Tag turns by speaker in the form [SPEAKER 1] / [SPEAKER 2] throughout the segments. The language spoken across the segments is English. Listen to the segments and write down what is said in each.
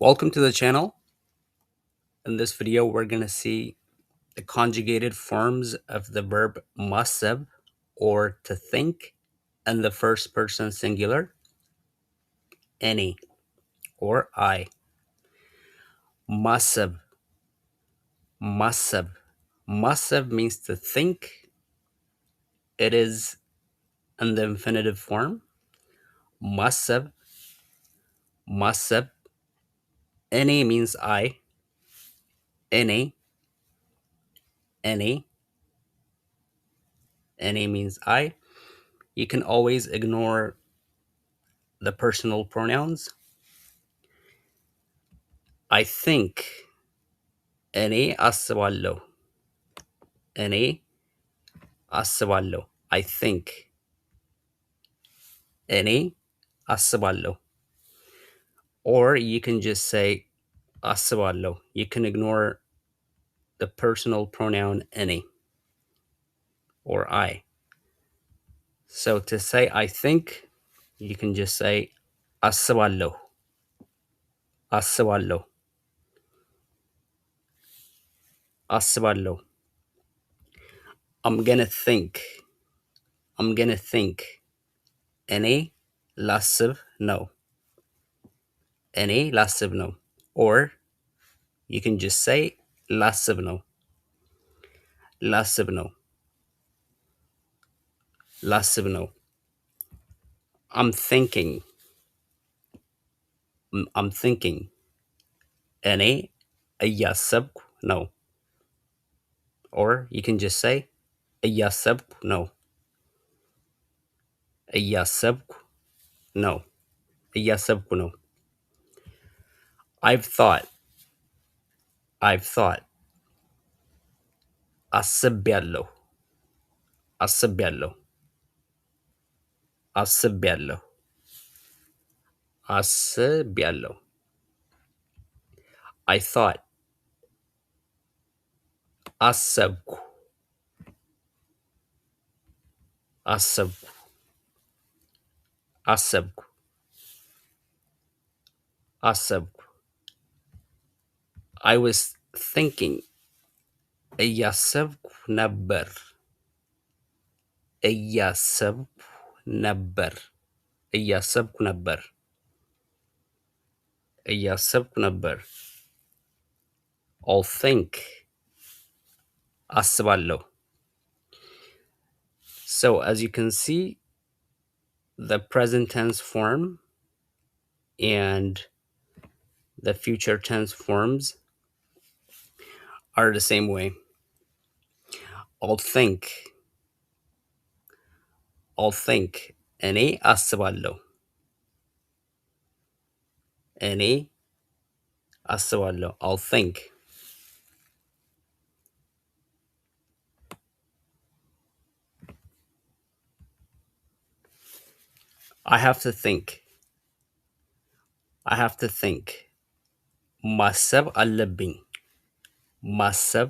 [SPEAKER 1] Welcome to the channel. In this video, we're going to see the conjugated forms of the verb masab, or to think, and the first person singular, any, or I. Masab, masab. Masab means to think. It is in the infinitive form. Masab, masab. Any means I. Any, any, any means I. You can always ignore the personal pronouns. I think እኔ አስባለሁ እኔ አስባለሁ I think እኔ አስባለሁ. Or you can just say አስባለሁ. You can ignore the personal pronoun any or I. So to say I think, you can just say አስባለሁ አስባለሁ አስባለሁ. I'm gonna think I'm gonna think እኔ ላስብ ነው እኔ ላስብ ነው. Or you can just say ላስብ ነው ላስብ ነው ላስብ ነው. I'm thinking I'm thinking እኔ እያሰብኩ ነው. Or you can just say እያሰብኩ ነው እያሰብኩ ነው እያሰብኩ ነው. I've thought አስቤያለሁ አስቤያለሁ አስቤያለሁ አስቤያለሁ. I thought አሰብኩ አሰብኩ አሰብኩ አሰብኩ. I was thinking እያሰብኩ ነበር እያሰብኩ ነበር እያሰብኩ ነበር እያሰብኩ ነበር. I'll think አስባለሁ. So as you can see, the present tense form and the future tense forms are the same way. I'll think እኔ አስባለሁ እኔ አስባለሁ. I'll think. I have to think I have to think. ማሰብ አለብኝ ማሰብ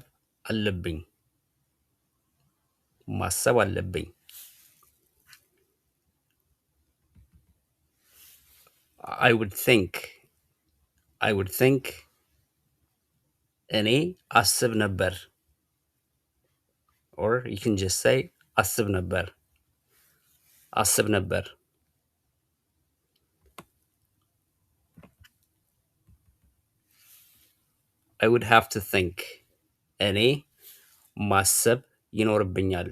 [SPEAKER 1] አለብኝ ማሰብ አለብኝ. I would think እኔ አስብ ነበር. Or you can just say አስብ ነበር አስብ ነበር. I would have to think እኔ ማሰብ ይኖርብኛል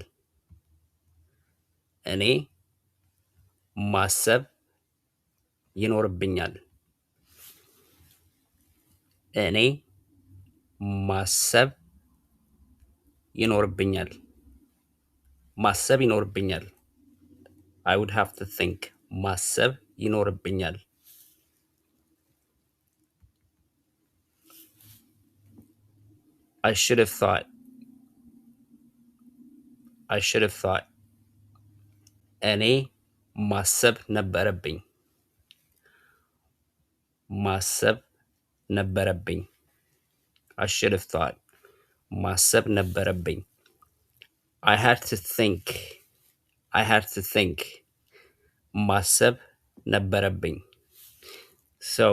[SPEAKER 1] እኔ ማሰብ ይኖርብኛል እኔ ማሰብ ይኖርብኛል ማሰብ ይኖርብኛል. I would have to think ማሰብ ይኖርብኛል. I should have thought እኔ ማሰብ ነበረብኝ ማሰብ ነበረብኝ. I should have thought ማሰብ ነበረብኝ. I had to think ማሰብ ነበረብኝ. So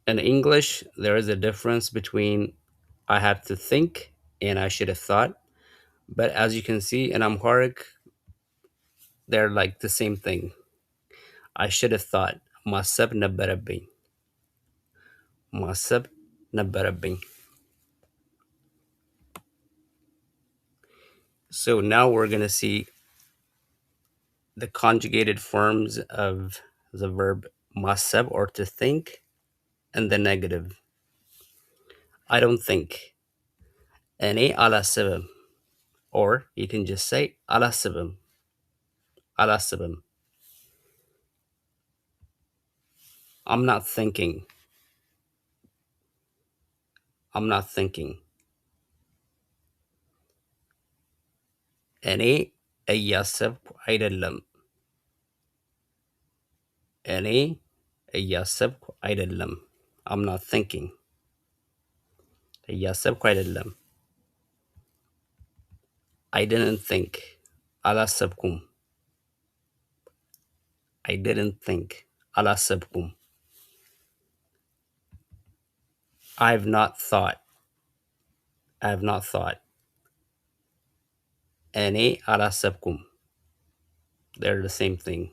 [SPEAKER 1] In English, there is a difference between I had to think and I should have thought. But as you can see in Amharic, they're like the same thing. I should have thought. ማሰብ ነበረብኝ. ማሰብ ነበረብኝ. So now we're going to see the conjugated forms of the verb ማሰብ, or to think, and the negative. I don't think. እኔ አላስብም. Or you can just say አላስብም. አላስብም. I'm not thinking. I'm not thinking. እኔ እያሰብኩ አይደለም. እኔ እያሰብኩ አይደለም. I'm not thinking. እያሰብኩ አይደለም. I didn't think. አላሰብኩም. I didn't think. አላሰብኩም. I've not thought. I have not thought. እኔ አላሰብኩም. They're the same thing.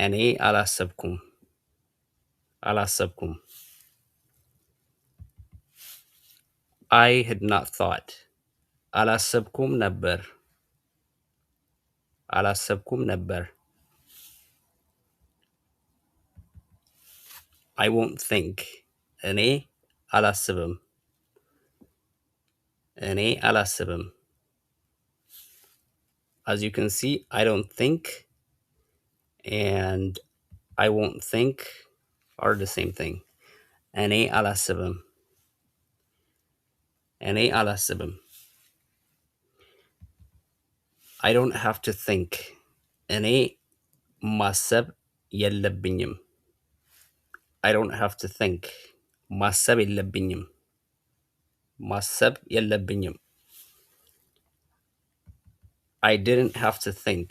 [SPEAKER 1] እኔ አላሰብኩም. አላሰብኩም. I had not thought. አላሰብኩም ነበር. አላሰብኩም ነበር. I won't think. እኔ አላስብም. እኔ አላስብም. As you can see, I don't think and I won't think are the same thing. እኔ አላስብም. እኔ አላስብም. I don't have to think. እኔ ማሰብ የለብኝም. I don't have to think. ማሰብ የለብኝም. ማሰብ የለብኝም. I didn't have to think.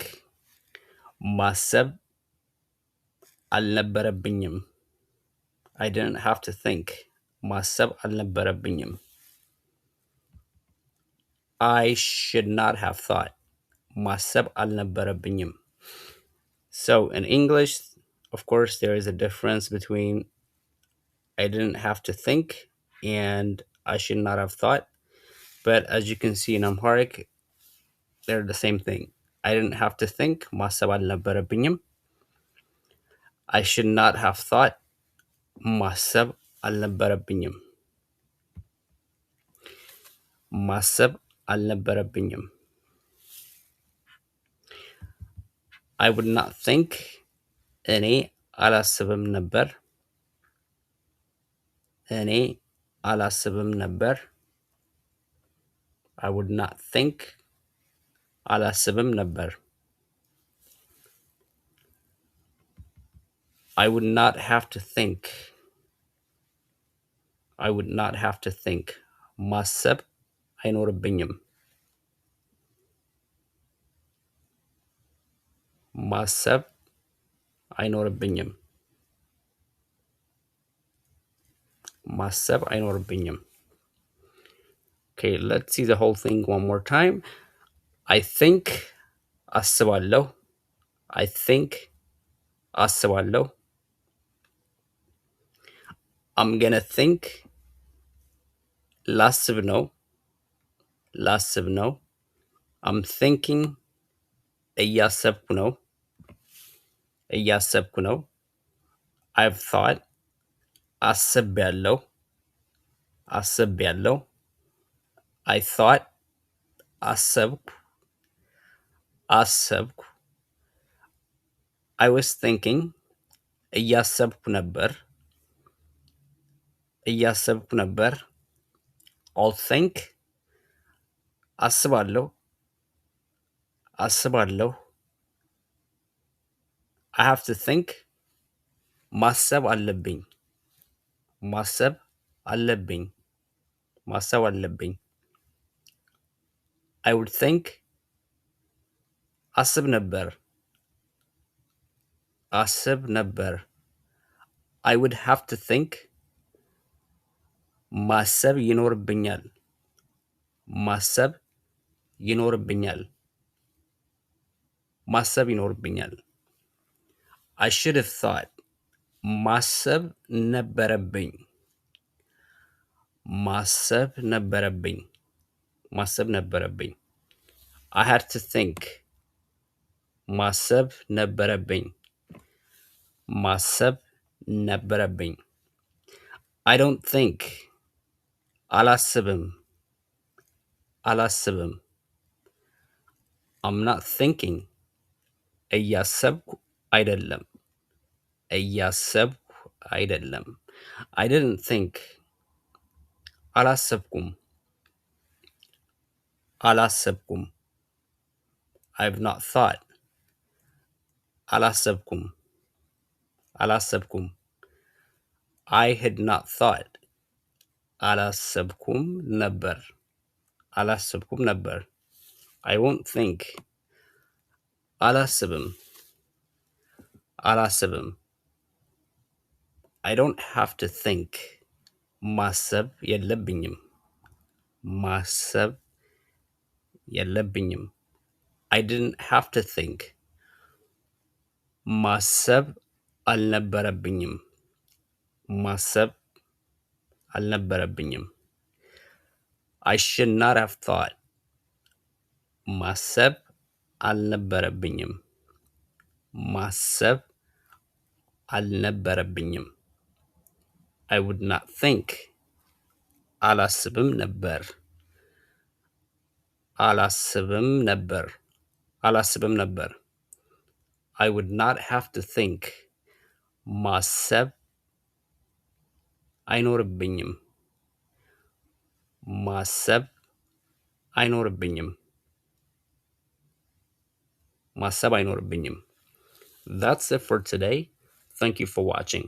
[SPEAKER 1] ማሰብ አልነበረብኝም. I didn't have to think. ማሰብ አልነበረብኝም. I should not have thought. ማሰብ አልነበረብኝም. So in English, of course, there is a difference between I didn't have to think and I should not have thought. But as you can see in Amharic, they're the same thing. I didn't have to think. ማሰብ አልነበረብኝም. I should not have thought. ማሰብ አልነበረብኝም. ማሰብ አልነበረብኝም. I would not think. እኔ አላስብም ነበር. እኔ አላስብም ነበር. I would not think. አላስብም ነበር. I would not have to think. I would not have to think. ማሰብ አይኖርብኝም. ማሰብ አይኖርብኝም. ማሰብ አይኖርብኝም. Okay, let's see the whole thing one more time. I think አስባለሁ. I think አስባለሁ. I'm gonna think. ላስብ ነው. ላስብ ነው. I'm thinking. እያሰብኩ ነው. እያሰብኩ ነው. I've thought. አስቤያለሁ. አስቤያለሁ. I thought. አሰብኩ. አሰብኩ. I was thinking. እያሰብኩ ነበር. እያሰብኩ ነበር. I'll think. አስባለሁ. አስባለሁ. I have to think. ማሰብ አለብኝ. ማሰብ አለብኝ. ማሰብ አለብኝ. I would think. አስብ ነበር. አስብ ነበር. I would have to think ማሰብ ይኖርብኛል ማሰብ ይኖርብኛል ማሰብ ይኖርብኛል I should have thought ማሰብ ነበረብኝ ማሰብ ነበረብኝ ማሰብ ነበረብኝ I had to think ማሰብ ነበረብኝ ማሰብ ነበረብኝ I don't think አላስብም አላስብም I'm not thinking እያሰብኩ አይደለም እያሰብኩ አይደለም I didn't think አላሰብኩም አላሰብኩም I've not thought አላሰብኩም አላሰብኩም I had not thought አላሰብኩም ነበር አላሰብኩም ነበር I won't think አላስብም አላስብም I don't have to think ማሰብ የለብኝም ማሰብ የለብኝም I didn't have to think ማሰብ አልነበረብኝም ማሰብ አልነበረብኝም I should not have thought ማሰብ አልነበረብኝም ማሰብ አልነበረብኝም I would not think አላስብም ነበር አላስብም ነበር አላስብም ነበር I would not have to think ማሰብ አይኖርብኝም ማሰብ አይኖርብኝም ማሰብ አይኖርብኝም That's it for today. Thank you for watching.